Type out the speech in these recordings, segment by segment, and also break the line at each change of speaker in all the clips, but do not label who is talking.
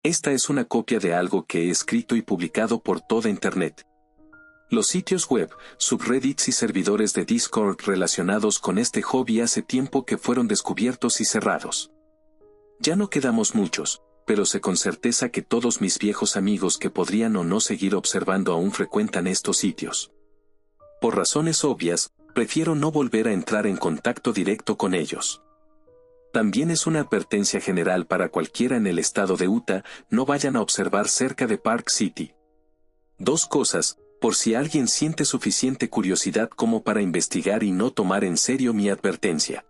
Esta es una copia de algo que he escrito y publicado por toda Internet. Los sitios web, subreddits y servidores de Discord relacionados con este hobby hace tiempo que fueron descubiertos y cerrados. Ya no quedamos muchos, pero sé con certeza que todos mis viejos amigos que podrían o no seguir observando aún frecuentan estos sitios. Por razones obvias, prefiero no volver a entrar en contacto directo con ellos. También es una advertencia general para cualquiera en el estado de Utah, no vayan a observar cerca de Park City. 2 cosas, por si alguien siente suficiente curiosidad como para investigar y no tomar en serio mi advertencia.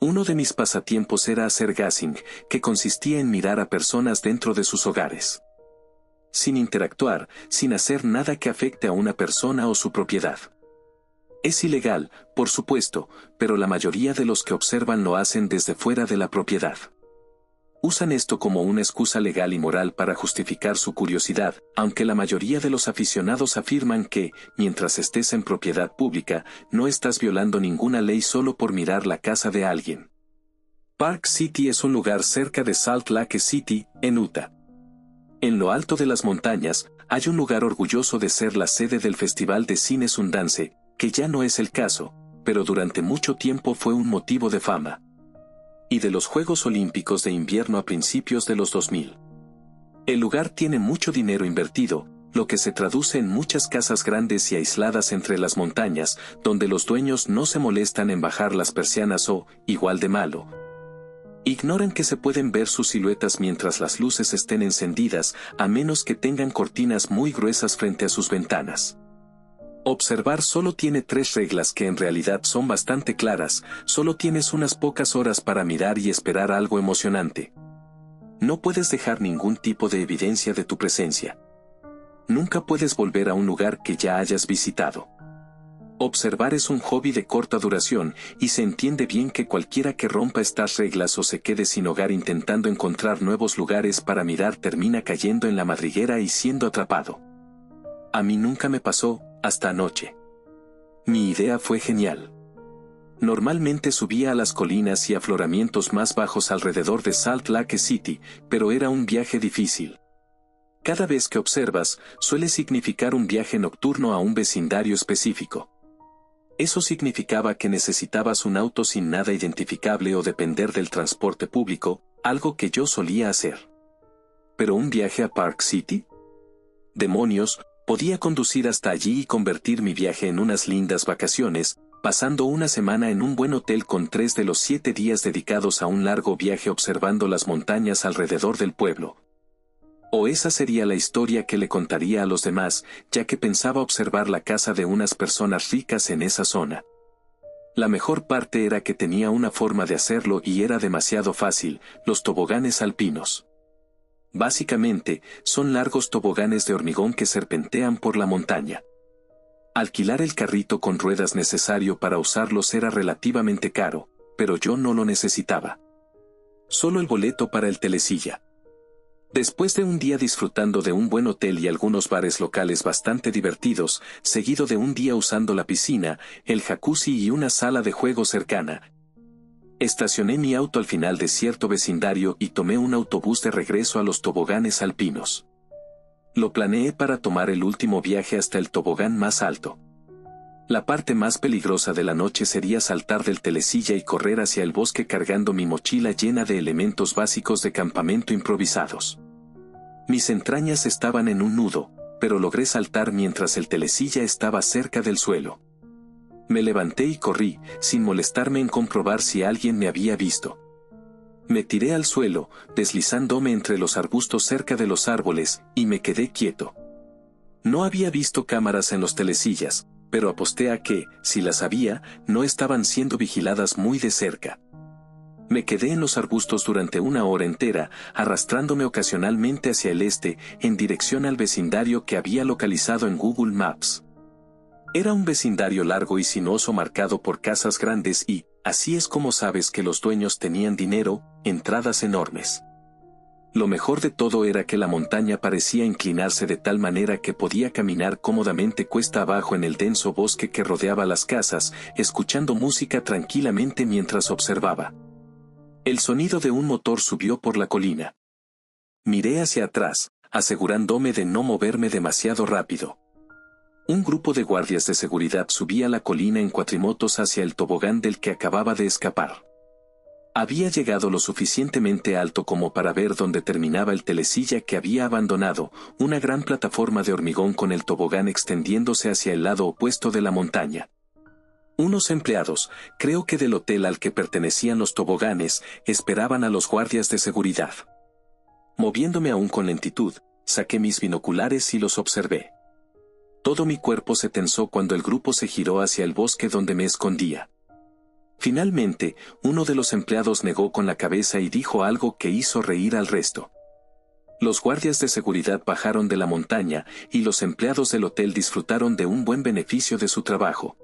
Uno de mis pasatiempos era hacer gazing, que consistía en mirar a personas dentro de sus hogares. Sin interactuar, sin hacer nada que afecte a una persona o su propiedad. Es ilegal, por supuesto, pero la mayoría de los que observan lo hacen desde fuera de la propiedad. Usan esto como una excusa legal y moral para justificar su curiosidad, aunque la mayoría de los aficionados afirman que, mientras estés en propiedad pública, no estás violando ninguna ley solo por mirar la casa de alguien. Park City es un lugar cerca de Salt Lake City, en Utah. En lo alto de las montañas, hay un lugar orgulloso de ser la sede del Festival de Cine Sundance, que ya no es el caso, pero durante mucho tiempo fue un motivo de fama. Y de los Juegos Olímpicos de Invierno a principios de los 2000. El lugar tiene mucho dinero invertido, lo que se traduce en muchas casas grandes y aisladas entre las montañas, donde los dueños no se molestan en bajar las persianas o, igual de malo, ignoran que se pueden ver sus siluetas mientras las luces estén encendidas, a menos que tengan cortinas muy gruesas frente a sus ventanas. Observar solo tiene 3 reglas que en realidad son bastante claras, solo tienes unas pocas horas para mirar y esperar algo emocionante. No puedes dejar ningún tipo de evidencia de tu presencia. Nunca puedes volver a un lugar que ya hayas visitado. Observar es un hobby de corta duración, y se entiende bien que cualquiera que rompa estas reglas o se quede sin hogar intentando encontrar nuevos lugares para mirar termina cayendo en la madriguera y siendo atrapado. A mí nunca me pasó, hasta anoche. Mi idea fue genial. Normalmente subía a las colinas y afloramientos más bajos alrededor de Salt Lake City, pero era un viaje difícil. Cada vez que observas, suele significar un viaje nocturno a un vecindario específico. Eso significaba que necesitabas un auto sin nada identificable o depender del transporte público, algo que yo solía hacer. ¿Pero un viaje a Park City? ¡Demonios! Podía conducir hasta allí y convertir mi viaje en unas lindas vacaciones, pasando una semana en un buen hotel con 3 de los 7 días dedicados a un largo viaje observando las montañas alrededor del pueblo. O esa sería la historia que le contaría a los demás, ya que pensaba observar la casa de unas personas ricas en esa zona. La mejor parte era que tenía una forma de hacerlo y era demasiado fácil, los toboganes alpinos. Básicamente, son largos toboganes de hormigón que serpentean por la montaña. Alquilar el carrito con ruedas necesario para usarlos era relativamente caro, pero yo no lo necesitaba. Solo el boleto para el telesilla. Después de un día disfrutando de un buen hotel y algunos bares locales bastante divertidos, seguido de un día usando la piscina, el jacuzzi y una sala de juegos cercana, estacioné mi auto al final de cierto vecindario y tomé un autobús de regreso a los toboganes alpinos. Lo planeé para tomar el último viaje hasta el tobogán más alto. La parte más peligrosa de la noche sería saltar del telesilla y correr hacia el bosque cargando mi mochila llena de elementos básicos de campamento improvisados. Mis entrañas estaban en un nudo, pero logré saltar mientras el telesilla estaba cerca del suelo. Me levanté y corrí, sin molestarme en comprobar si alguien me había visto. Me tiré al suelo, deslizándome entre los arbustos cerca de los árboles, y me quedé quieto. No había visto cámaras en los telesillas, pero aposté a que, si las había, no estaban siendo vigiladas muy de cerca. Me quedé en los arbustos durante una hora entera, arrastrándome ocasionalmente hacia el este, en dirección al vecindario que había localizado en Google Maps. Era un vecindario largo y sinuoso marcado por casas grandes y, así es como sabes que los dueños tenían dinero, entradas enormes. Lo mejor de todo era que la montaña parecía inclinarse de tal manera que podía caminar cómodamente cuesta abajo en el denso bosque que rodeaba las casas, escuchando música tranquilamente mientras observaba. El sonido de un motor subió por la colina. Miré hacia atrás, asegurándome de no moverme demasiado rápido. Un grupo de guardias de seguridad subía la colina en cuatrimotos hacia el tobogán del que acababa de escapar. Había llegado lo suficientemente alto como para ver dónde terminaba el telesilla que había abandonado, una gran plataforma de hormigón con el tobogán extendiéndose hacia el lado opuesto de la montaña. Unos empleados, creo que del hotel al que pertenecían los toboganes, esperaban a los guardias de seguridad. Moviéndome aún con lentitud, saqué mis binoculares y los observé. Todo mi cuerpo se tensó cuando el grupo se giró hacia el bosque donde me escondía. Finalmente, uno de los empleados negó con la cabeza y dijo algo que hizo reír al resto. Los guardias de seguridad bajaron de la montaña y los empleados del hotel disfrutaron de un buen beneficio de su trabajo.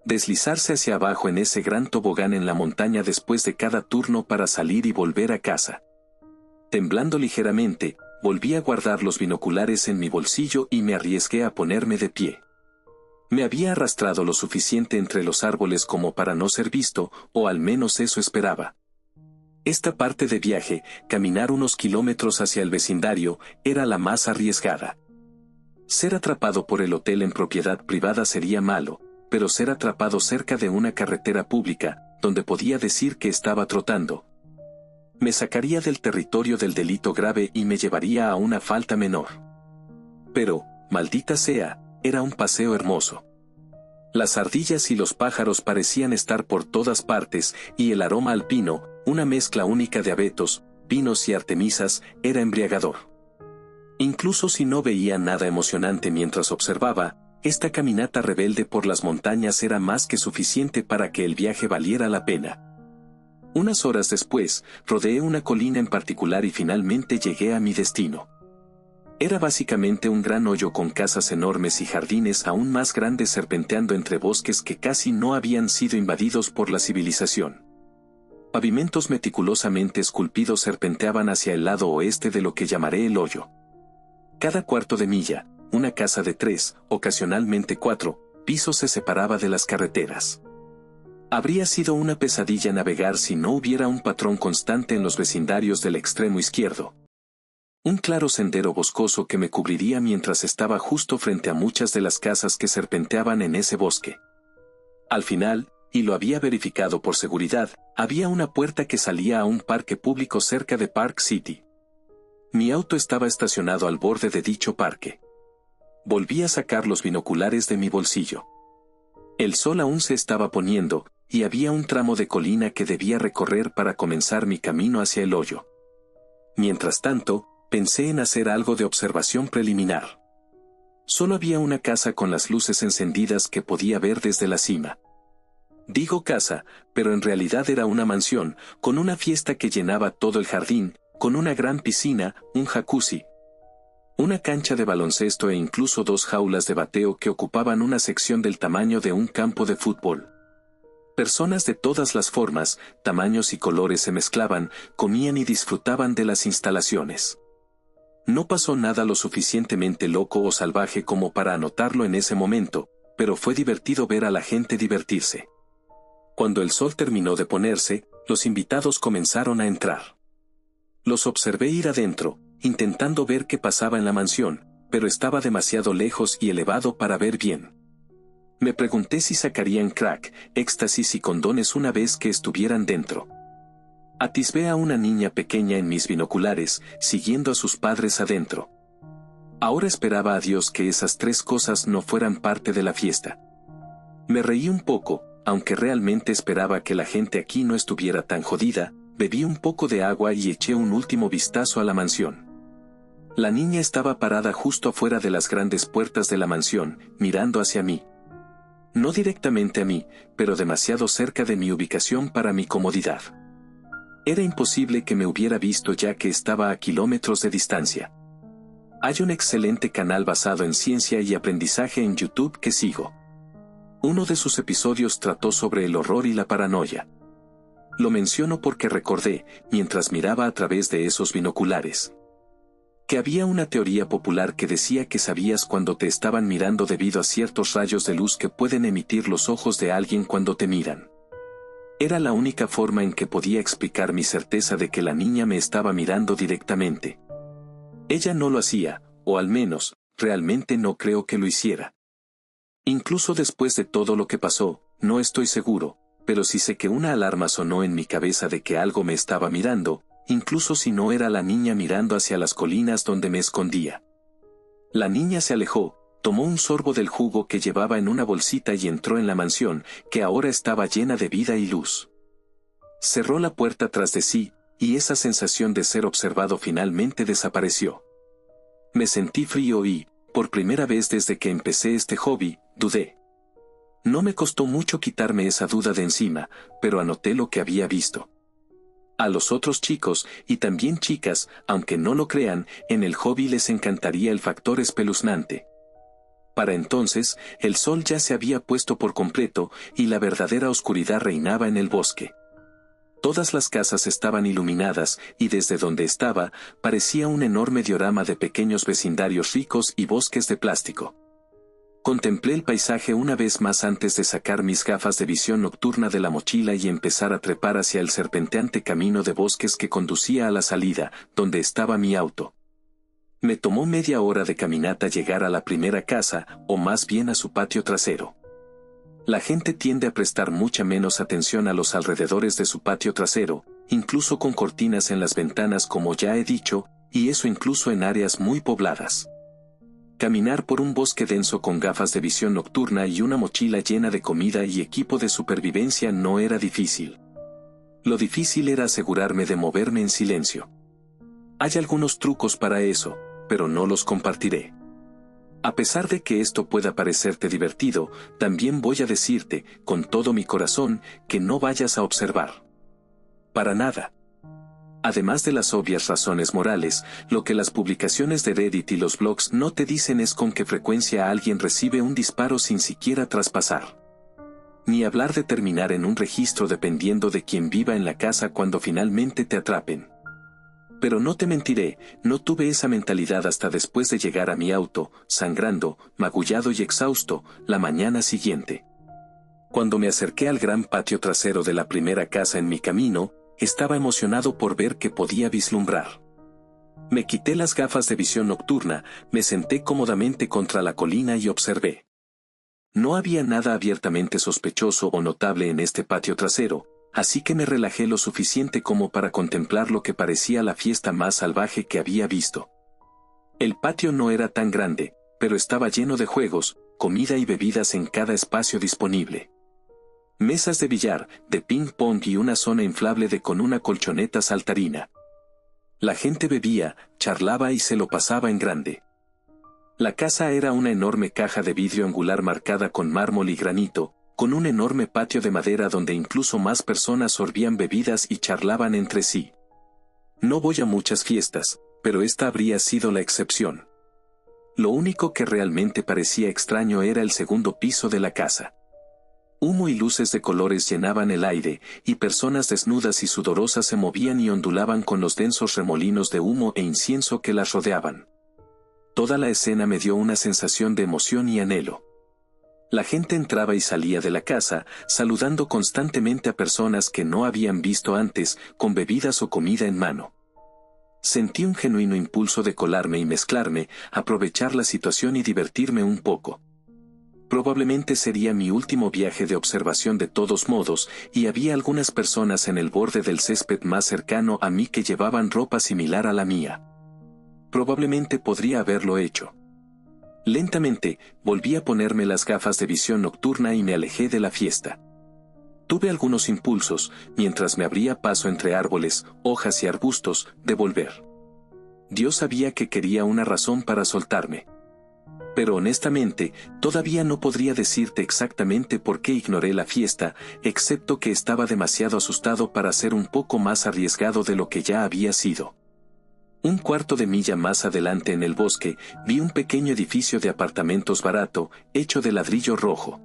Deslizarse hacia abajo en ese gran tobogán en la montaña después de cada turno para salir y volver a casa. Temblando ligeramente, volví a guardar los binoculares en mi bolsillo y me arriesgué a ponerme de pie. Me había arrastrado lo suficiente entre los árboles como para no ser visto, o al menos eso esperaba. Esta parte de viaje, caminar unos kilómetros hacia el vecindario, era la más arriesgada. Ser atrapado por el hotel en propiedad privada sería malo, pero ser atrapado cerca de una carretera pública, donde podía decir que estaba trotando, me sacaría del territorio del delito grave y me llevaría a una falta menor. Pero, maldita sea, era un paseo hermoso. Las ardillas y los pájaros parecían estar por todas partes, y el aroma alpino, una mezcla única de abetos, pinos y artemisas, era embriagador. Incluso si no veía nada emocionante mientras observaba, esta caminata rebelde por las montañas era más que suficiente para que el viaje valiera la pena. Unas horas después, rodeé una colina en particular y finalmente llegué a mi destino. Era básicamente un gran hoyo con casas enormes y jardines aún más grandes serpenteando entre bosques que casi no habían sido invadidos por la civilización. Pavimentos meticulosamente esculpidos serpenteaban hacia el lado oeste de lo que llamaré el hoyo. Cada cuarto de milla, una casa de 3, ocasionalmente 4, pisos se separaba de las carreteras. Habría sido una pesadilla navegar si no hubiera un patrón constante en los vecindarios del extremo izquierdo. Un claro sendero boscoso que me cubriría mientras estaba justo frente a muchas de las casas que serpenteaban en ese bosque. Al final, y lo había verificado por seguridad, había una puerta que salía a un parque público cerca de Park City. Mi auto estaba estacionado al borde de dicho parque. Volví a sacar los binoculares de mi bolsillo. El sol aún se estaba poniendo, y había un tramo de colina que debía recorrer para comenzar mi camino hacia el hoyo. Mientras tanto, pensé en hacer algo de observación preliminar. Solo había una casa con las luces encendidas que podía ver desde la cima. Digo casa, pero en realidad era una mansión, con una fiesta que llenaba todo el jardín, con una gran piscina, un jacuzzi, una cancha de baloncesto e incluso 2 jaulas de bateo que ocupaban una sección del tamaño de un campo de fútbol. Personas de todas las formas, tamaños y colores se mezclaban, comían y disfrutaban de las instalaciones. No pasó nada lo suficientemente loco o salvaje como para anotarlo en ese momento, pero fue divertido ver a la gente divertirse. Cuando el sol terminó de ponerse, los invitados comenzaron a entrar. Los observé ir adentro, intentando ver qué pasaba en la mansión, pero estaba demasiado lejos y elevado para ver bien. Me pregunté si sacarían crack, éxtasis y condones una vez que estuvieran dentro. Atisbé a una niña pequeña en mis binoculares, siguiendo a sus padres adentro. Ahora esperaba a Dios que esas 3 cosas no fueran parte de la fiesta. Me reí un poco, aunque realmente esperaba que la gente aquí no estuviera tan jodida. Bebí un poco de agua y eché un último vistazo a la mansión. La niña estaba parada justo afuera de las grandes puertas de la mansión, mirando hacia mí. No directamente a mí, pero demasiado cerca de mi ubicación para mi comodidad. Era imposible que me hubiera visto ya que estaba a kilómetros de distancia. Hay un excelente canal basado en ciencia y aprendizaje en YouTube que sigo. Uno de sus episodios trató sobre el horror y la paranoia. Lo menciono porque recordé, mientras miraba a través de esos binoculares, que había una teoría popular que decía que sabías cuando te estaban mirando debido a ciertos rayos de luz que pueden emitir los ojos de alguien cuando te miran. Era la única forma en que podía explicar mi certeza de que la niña me estaba mirando directamente. Ella no lo hacía, o al menos, realmente no creo que lo hiciera. Incluso después de todo lo que pasó, no estoy seguro, pero sí sé que una alarma sonó en mi cabeza de que algo me estaba mirando, incluso si no era la niña mirando hacia las colinas donde me escondía. La niña se alejó, tomó un sorbo del jugo que llevaba en una bolsita y entró en la mansión, que ahora estaba llena de vida y luz. Cerró la puerta tras de sí, y esa sensación de ser observado finalmente desapareció. Me sentí frío y, por primera vez desde que empecé este hobby, dudé. No me costó mucho quitarme esa duda de encima, pero anoté lo que había visto. A los otros chicos, y también chicas, aunque no lo crean, en el hobby les encantaría el factor espeluznante. Para entonces, el sol ya se había puesto por completo, y la verdadera oscuridad reinaba en el bosque. Todas las casas estaban iluminadas, y desde donde estaba, parecía un enorme diorama de pequeños vecindarios ricos y bosques de plástico. Contemplé el paisaje una vez más antes de sacar mis gafas de visión nocturna de la mochila y empezar a trepar hacia el serpenteante camino de bosques que conducía a la salida, donde estaba mi auto. Me tomó media hora de caminata llegar a la primera casa, o más bien a su patio trasero. La gente tiende a prestar mucha menos atención a los alrededores de su patio trasero, incluso con cortinas en las ventanas como ya he dicho, y eso incluso en áreas muy pobladas. Caminar por un bosque denso con gafas de visión nocturna y una mochila llena de comida y equipo de supervivencia no era difícil. Lo difícil era asegurarme de moverme en silencio. Hay algunos trucos para eso, pero no los compartiré. A pesar de que esto pueda parecerte divertido, también voy a decirte, con todo mi corazón, que no vayas a observar. Para nada. Además de las obvias razones morales, lo que las publicaciones de Reddit y los blogs no te dicen es con qué frecuencia alguien recibe un disparo sin siquiera traspasar. Ni hablar de terminar en un registro dependiendo de quién viva en la casa cuando finalmente te atrapen. Pero no te mentiré, no tuve esa mentalidad hasta después de llegar a mi auto, sangrando, magullado y exhausto, la mañana siguiente. Cuando me acerqué al gran patio trasero de la primera casa en mi camino, estaba emocionado por ver qué podía vislumbrar. Me quité las gafas de visión nocturna, me senté cómodamente contra la colina y observé. No había nada abiertamente sospechoso o notable en este patio trasero, así que me relajé lo suficiente como para contemplar lo que parecía la fiesta más salvaje que había visto. El patio no era tan grande, pero estaba lleno de juegos, comida y bebidas en cada espacio disponible. Mesas de billar, de ping-pong y una zona inflable con una colchoneta saltarina. La gente bebía, charlaba y se lo pasaba en grande. La casa era una enorme caja de vidrio angular marcada con mármol y granito, con un enorme patio de madera donde incluso más personas sorbían bebidas y charlaban entre sí. No voy a muchas fiestas, pero esta habría sido la excepción. Lo único que realmente parecía extraño era el segundo piso de la casa. Humo y luces de colores llenaban el aire, y personas desnudas y sudorosas se movían y ondulaban con los densos remolinos de humo e incienso que las rodeaban. Toda la escena me dio una sensación de emoción y anhelo. La gente entraba y salía de la casa, saludando constantemente a personas que no habían visto antes, con bebidas o comida en mano. Sentí un genuino impulso de colarme y mezclarme, aprovechar la situación y divertirme un poco. Probablemente sería mi último viaje de observación de todos modos, y había algunas personas en el borde del césped más cercano a mí que llevaban ropa similar a la mía. Probablemente podría haberlo hecho. Lentamente, volví a ponerme las gafas de visión nocturna y me alejé de la fiesta. Tuve algunos impulsos, mientras me abría paso entre árboles, hojas y arbustos, de volver. Dios sabía que quería una razón para soltarme. Pero honestamente, todavía no podría decirte exactamente por qué ignoré la fiesta, excepto que estaba demasiado asustado para ser un poco más arriesgado de lo que ya había sido. Un cuarto de milla más adelante en el bosque, vi un pequeño edificio de apartamentos barato, hecho de ladrillo rojo.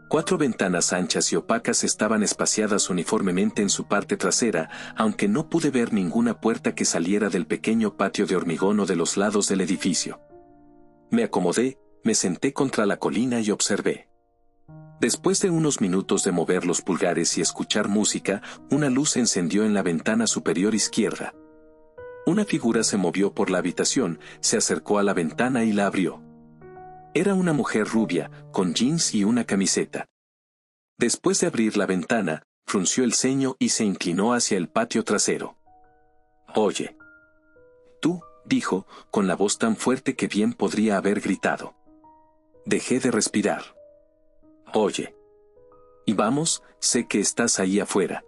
4 ventanas anchas y opacas estaban espaciadas uniformemente en su parte trasera, aunque no pude ver ninguna puerta que saliera del pequeño patio de hormigón o de los lados del edificio. Me acomodé, me senté contra la colina y observé. Después de unos minutos de mover los pulgares y escuchar música, una luz se encendió en la ventana superior izquierda. Una figura se movió por la habitación, se acercó a la ventana y la abrió. Era una mujer rubia, con jeans y una camiseta. Después de abrir la ventana, frunció el ceño y se inclinó hacia el patio trasero. «Oye. Tú», dijo, con la voz tan fuerte que bien podría haber gritado. Dejé de respirar. «Oye. Y vamos, sé que estás ahí afuera».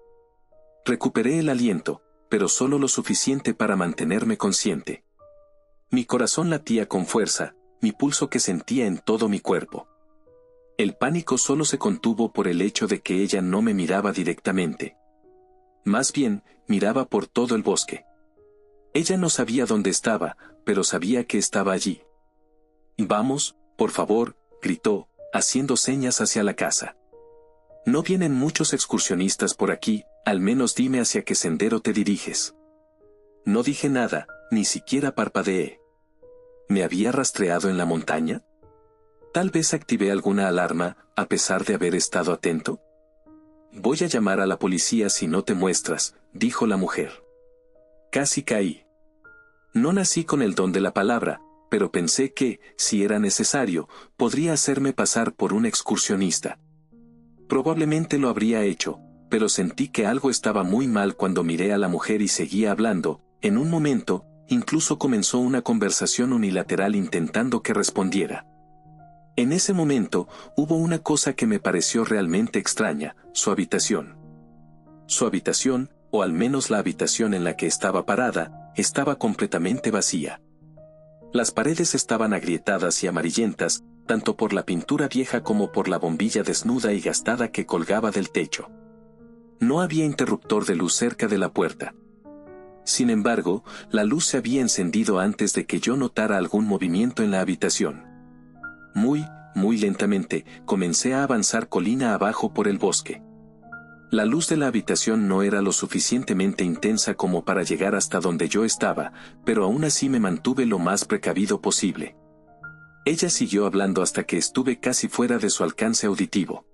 Recuperé el aliento, pero solo lo suficiente para mantenerme consciente. Mi corazón latía con fuerza, mi pulso que sentía en todo mi cuerpo. El pánico solo se contuvo por el hecho de que ella no me miraba directamente. Más bien, miraba por todo el bosque. Ella no sabía dónde estaba, pero sabía que estaba allí. «Vamos, por favor», gritó, haciendo señas hacia la casa. «No vienen muchos excursionistas por aquí, al menos dime hacia qué sendero te diriges». No dije nada, ni siquiera parpadeé. ¿Me había rastreado en la montaña? Tal vez activé alguna alarma, a pesar de haber estado atento. «Voy a llamar a la policía si no te muestras», dijo la mujer. Casi caí. No nací con el don de la palabra, pero pensé que, si era necesario, podría hacerme pasar por un excursionista. Probablemente lo habría hecho, pero sentí que algo estaba muy mal cuando miré a la mujer y seguía hablando. En un momento, incluso comenzó una conversación unilateral intentando que respondiera. En ese momento, hubo una cosa que me pareció realmente extraña: su habitación. Su habitación, o al menos la habitación en la que estaba parada, estaba completamente vacía. Las paredes estaban agrietadas y amarillentas, tanto por la pintura vieja como por la bombilla desnuda y gastada que colgaba del techo. No había interruptor de luz cerca de la puerta. Sin embargo, la luz se había encendido antes de que yo notara algún movimiento en la habitación. Muy lentamente, comencé a avanzar colina abajo por el bosque. La luz de la habitación no era lo suficientemente intensa como para llegar hasta donde yo estaba, pero aún así me mantuve lo más precavido posible. Ella siguió hablando hasta que estuve casi fuera de su alcance auditivo.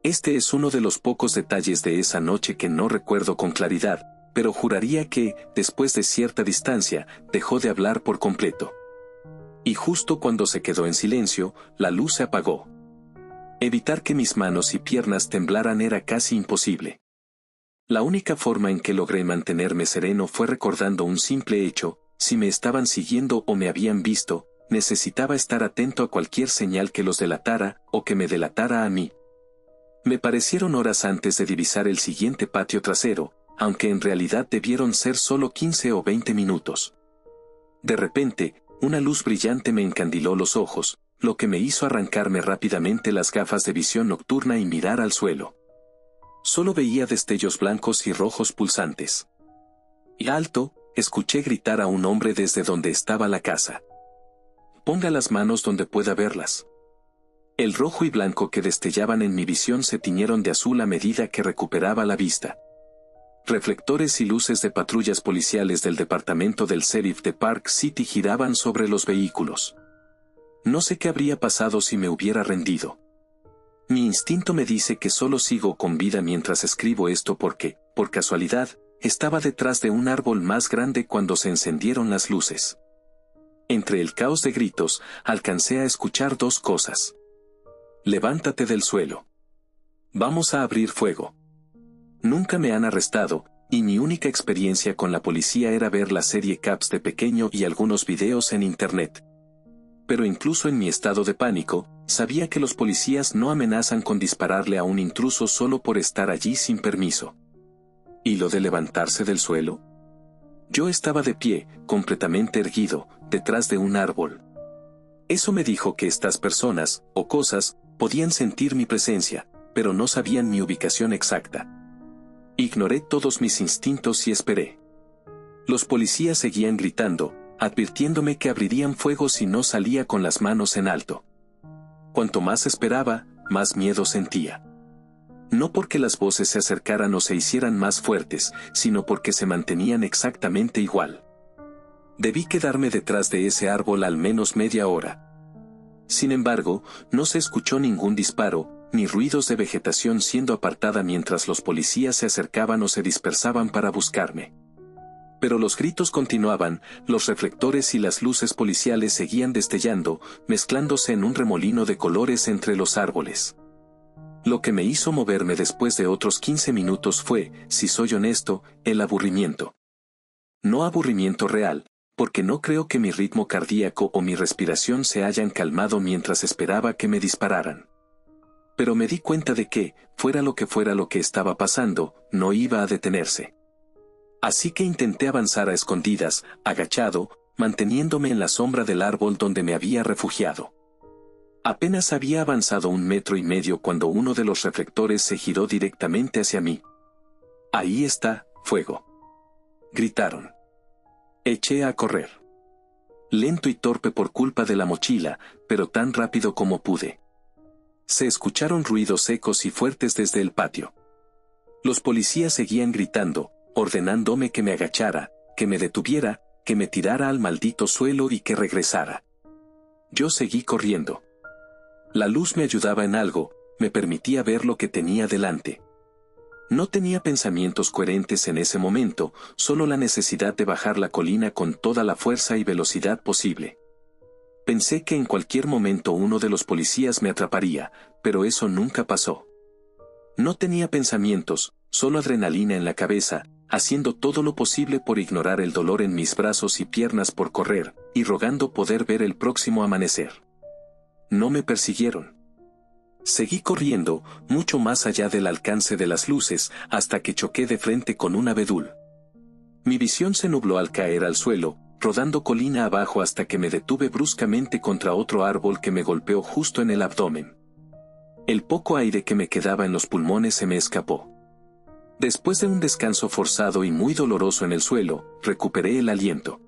Este es uno de los pocos detalles de esa noche que no recuerdo con claridad, pero juraría que, después de cierta distancia, dejó de hablar por completo. Y justo cuando se quedó en silencio, la luz se apagó. Evitar que mis manos y piernas temblaran era casi imposible. La única forma en que logré mantenerme sereno fue recordando un simple hecho: si me estaban siguiendo o me habían visto, necesitaba estar atento a cualquier señal que los delatara, o que me delatara a mí. Me parecieron horas antes de divisar el siguiente patio trasero, aunque en realidad debieron ser solo 15 o 20 minutos. De repente, una luz brillante me encandiló los ojos, lo que me hizo arrancarme rápidamente las gafas de visión nocturna y mirar al suelo. Solo veía destellos blancos y rojos pulsantes. Y alto, escuché gritar a un hombre desde donde estaba la casa. «Ponga las manos donde pueda verlas». El rojo y blanco que destellaban en mi visión se tiñeron de azul a medida que recuperaba la vista. Reflectores y luces de patrullas policiales del departamento del sheriff de Park City giraban sobre los vehículos. No sé qué habría pasado si me hubiera rendido. Mi instinto me dice que solo sigo con vida mientras escribo esto porque, por casualidad, estaba detrás de un árbol más grande cuando se encendieron las luces. Entre el caos de gritos, alcancé a escuchar dos cosas. «Levántate del suelo. Vamos a abrir fuego». Nunca me han arrestado, y mi única experiencia con la policía era ver la serie Cops de pequeño y algunos videos en internet. Pero incluso en mi estado de pánico, sabía que los policías no amenazan con dispararle a un intruso solo por estar allí sin permiso. ¿Y lo de levantarse del suelo? Yo estaba de pie, completamente erguido, detrás de un árbol. Eso me dijo que estas personas, o cosas, podían sentir mi presencia, pero no sabían mi ubicación exacta. Ignoré todos mis instintos y esperé. Los policías seguían gritando, advirtiéndome que abrirían fuego si no salía con las manos en alto. Cuanto más esperaba, más miedo sentía. No porque las voces se acercaran o se hicieran más fuertes, sino porque se mantenían exactamente igual. Debí quedarme detrás de ese árbol al menos media hora. Sin embargo, no se escuchó ningún disparo, ni ruidos de vegetación siendo apartada mientras los policías se acercaban o se dispersaban para buscarme. Pero los gritos continuaban, los reflectores y las luces policiales seguían destellando, mezclándose en un remolino de colores entre los árboles. Lo que me hizo moverme después de otros 15 minutos fue, si soy honesto, el aburrimiento. No aburrimiento real, porque no creo que mi ritmo cardíaco o mi respiración se hayan calmado mientras esperaba que me dispararan. Pero me di cuenta de que, fuera lo que estaba pasando, no iba a detenerse. Así que intenté avanzar a escondidas, agachado, manteniéndome en la sombra del árbol donde me había refugiado. Apenas había avanzado 1,5 metros cuando uno de los reflectores se giró directamente hacia mí. «Ahí está, fuego», gritaron. Eché a correr. Lento y torpe por culpa de la mochila, pero tan rápido como pude. Se escucharon ruidos secos y fuertes desde el patio. Los policías seguían gritando, ordenándome que me agachara, que me detuviera, que me tirara al maldito suelo y que regresara. Yo seguí corriendo. La luz me ayudaba en algo, me permitía ver lo que tenía delante. No tenía pensamientos coherentes en ese momento, solo la necesidad de bajar la colina con toda la fuerza y velocidad posible. Pensé que en cualquier momento uno de los policías me atraparía, pero eso nunca pasó. No tenía pensamientos, solo adrenalina en la cabeza, haciendo todo lo posible por ignorar el dolor en mis brazos y piernas por correr, y rogando poder ver el próximo amanecer. No me persiguieron. Seguí corriendo, mucho más allá del alcance de las luces, hasta que choqué de frente con un abedul. Mi visión se nubló al caer al suelo, rodando colina abajo hasta que me detuve bruscamente contra otro árbol que me golpeó justo en el abdomen. El poco aire que me quedaba en los pulmones se me escapó. Después de un descanso forzado y muy doloroso en el suelo, recuperé el aliento.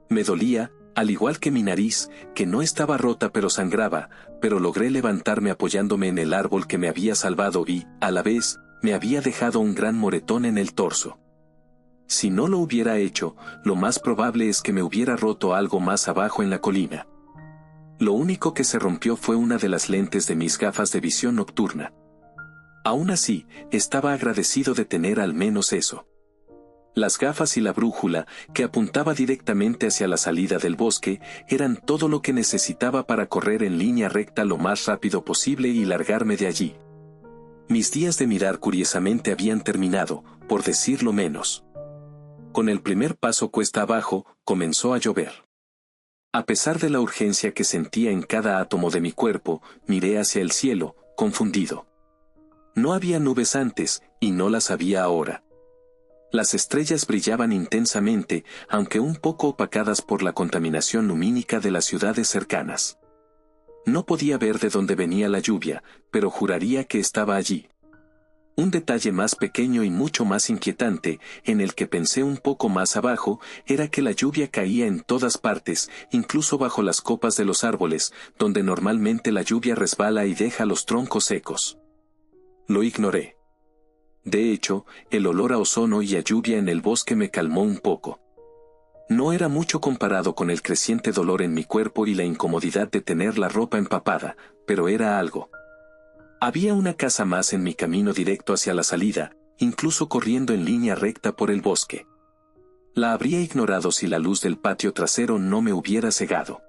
Me dolía, al igual que mi nariz, que no estaba rota pero sangraba, pero logré levantarme apoyándome en el árbol que me había salvado y, a la vez, me había dejado un gran moretón en el torso. Si no lo hubiera hecho, lo más probable es que me hubiera roto algo más abajo en la colina. Lo único que se rompió fue una de las lentes de mis gafas de visión nocturna. Aún así, estaba agradecido de tener al menos eso. Las gafas y la brújula, que apuntaba directamente hacia la salida del bosque, eran todo lo que necesitaba para correr en línea recta lo más rápido posible y largarme de allí. Mis días de mirar curiosamente habían terminado, por decirlo menos. Con el primer paso cuesta abajo, comenzó a llover. A pesar de la urgencia que sentía en cada átomo de mi cuerpo, miré hacia el cielo, confundido. No había nubes antes, y no las había ahora. Las estrellas brillaban intensamente, aunque un poco opacadas por la contaminación lumínica de las ciudades cercanas. No podía ver de dónde venía la lluvia, pero juraría que estaba allí. Un detalle más pequeño y mucho más inquietante, en el que pensé un poco más abajo, era que la lluvia caía en todas partes, incluso bajo las copas de los árboles, donde normalmente la lluvia resbala y deja los troncos secos. Lo ignoré. De hecho, el olor a ozono y a lluvia en el bosque me calmó un poco. No era mucho comparado con el creciente dolor en mi cuerpo y la incomodidad de tener la ropa empapada, pero era algo. Había una casa más en mi camino directo hacia la salida, incluso corriendo en línea recta por el bosque. La habría ignorado si la luz del patio trasero no me hubiera cegado.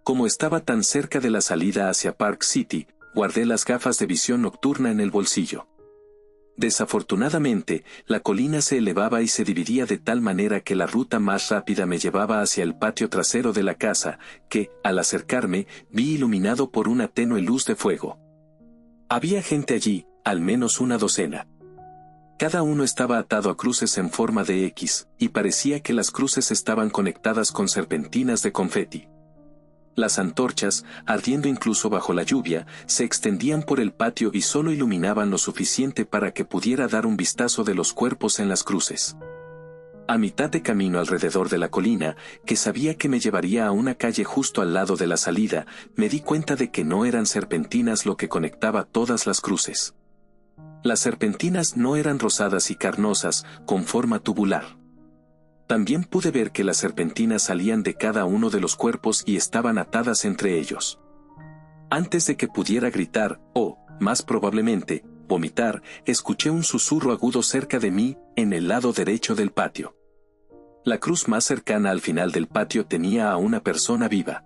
Como estaba tan cerca de la salida hacia Park City, guardé las gafas de visión nocturna en el bolsillo. Desafortunadamente, la colina se elevaba y se dividía de tal manera que la ruta más rápida me llevaba hacia el patio trasero de la casa, que, al acercarme, vi iluminado por una tenue luz de fuego. Había gente allí, al menos una docena. Cada uno estaba atado a cruces en forma de X, y parecía que las cruces estaban conectadas con serpentinas de confeti. Las antorchas, ardiendo incluso bajo la lluvia, se extendían por el patio y solo iluminaban lo suficiente para que pudiera dar un vistazo de los cuerpos en las cruces. A mitad de camino alrededor de la colina, que sabía que me llevaría a una calle justo al lado de la salida, me di cuenta de que no eran serpentinas lo que conectaba todas las cruces. Las serpentinas no eran rosadas y carnosas, con forma tubular. También pude ver que las serpentinas salían de cada uno de los cuerpos y estaban atadas entre ellos. Antes de que pudiera gritar, o, más probablemente, vomitar, escuché un susurro agudo cerca de mí, en el lado derecho del patio. La cruz más cercana al final del patio tenía a una persona viva.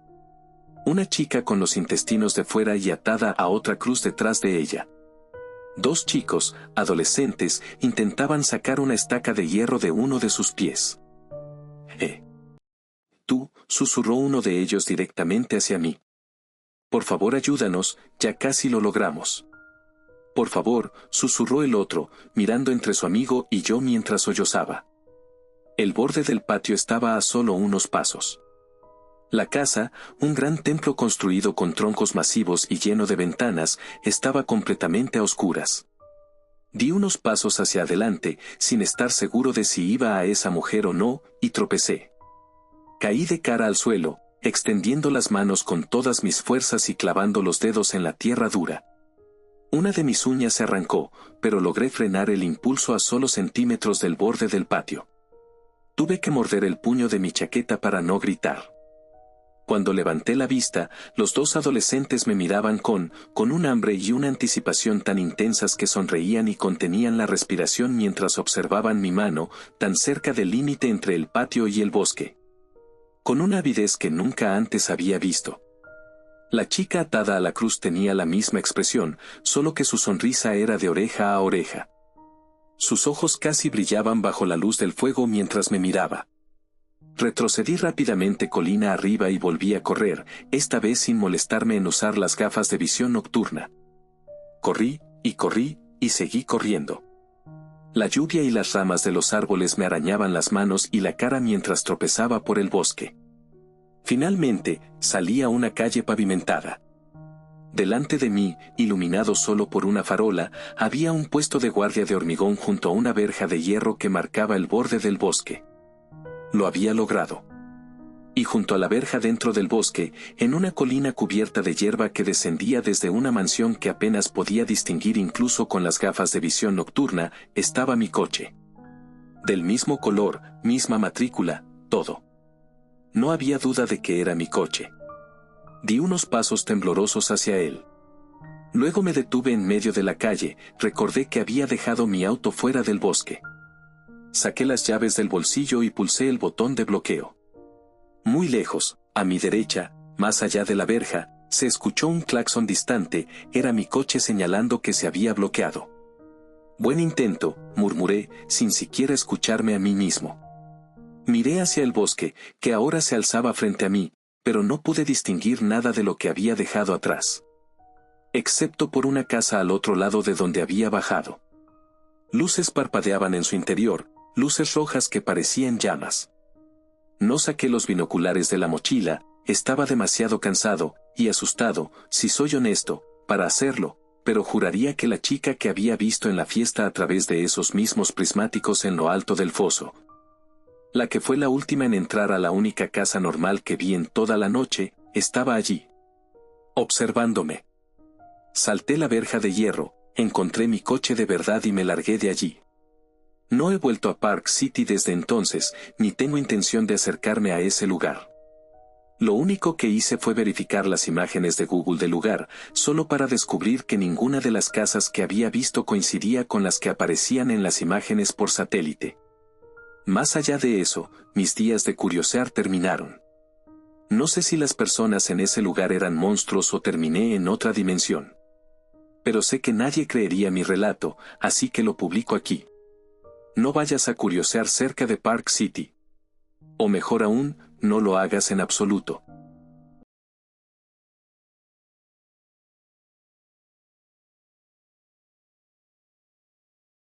Una chica con los intestinos de fuera y atada a otra cruz detrás de ella. Dos chicos, adolescentes, intentaban sacar una estaca de hierro de uno de sus pies. Tú, susurró uno de ellos directamente hacia mí. Por favor, ayúdanos, ya casi lo logramos. Por favor, susurró el otro, mirando entre su amigo y yo mientras sollozaba. El borde del patio estaba a solo unos pasos. La casa, un gran templo construido con troncos masivos y lleno de ventanas, estaba completamente a oscuras. Di unos pasos hacia adelante, sin estar seguro de si iba a esa mujer o no, y tropecé. Caí de cara al suelo, extendiendo las manos con todas mis fuerzas y clavando los dedos en la tierra dura. Una de mis uñas se arrancó, pero logré frenar el impulso a solo centímetros del borde del patio. Tuve que morder el puño de mi chaqueta para no gritar. Cuando levanté la vista, los dos adolescentes me miraban con un hambre y una anticipación tan intensas que sonreían y contenían la respiración mientras observaban mi mano, tan cerca del límite entre el patio y el bosque. Con una avidez que nunca antes había visto. La chica atada a la cruz tenía la misma expresión, solo que su sonrisa era de oreja a oreja. Sus ojos casi brillaban bajo la luz del fuego mientras me miraba. Retrocedí rápidamente colina arriba y volví a correr, esta vez sin molestarme en usar las gafas de visión nocturna. Corrí, y seguí corriendo. La lluvia y las ramas de los árboles me arañaban las manos y la cara mientras tropezaba por el bosque. Finalmente, salí a una calle pavimentada. Delante de mí, iluminado solo por una farola, había un puesto de guardia de hormigón junto a una verja de hierro que marcaba el borde del bosque. Lo había logrado. Y junto a la verja dentro del bosque, en una colina cubierta de hierba que descendía desde una mansión que apenas podía distinguir incluso con las gafas de visión nocturna, estaba mi coche. Del mismo color, misma matrícula, todo. No había duda de que era mi coche. Di unos pasos temblorosos hacia él. Luego me detuve en medio de la calle, recordé que había dejado mi auto fuera del bosque. Saqué las llaves del bolsillo y pulsé el botón de bloqueo. Muy lejos, a mi derecha, más allá de la verja, se escuchó un claxon distante, era mi coche señalando que se había bloqueado. Buen intento, murmuré, sin siquiera escucharme a mí mismo. Miré hacia el bosque, que ahora se alzaba frente a mí, pero no pude distinguir nada de lo que había dejado atrás. Excepto por una casa al otro lado de donde había bajado. Luces parpadeaban en su interior, luces rojas que parecían llamas. No saqué los binoculares de la mochila, estaba demasiado cansado, y asustado, si soy honesto, para hacerlo, pero juraría que la chica que había visto en la fiesta a través de esos mismos prismáticos en lo alto del foso. La que fue la última en entrar a la única casa normal que vi en toda la noche, estaba allí. Observándome. Salté la verja de hierro, encontré mi coche de verdad y me largué de allí. No he vuelto a Park City desde entonces, ni tengo intención de acercarme a ese lugar. Lo único que hice fue verificar las imágenes de Google del lugar, solo para descubrir que ninguna de las casas que había visto coincidía con las que aparecían en las imágenes por satélite. Más allá de eso, mis días de curiosear terminaron. No sé si las personas en ese lugar eran monstruos o terminé en otra dimensión. Pero sé que nadie creería mi relato, así que lo publico aquí. No vayas a curiosear cerca de Park City. O mejor aún, no lo hagas en absoluto.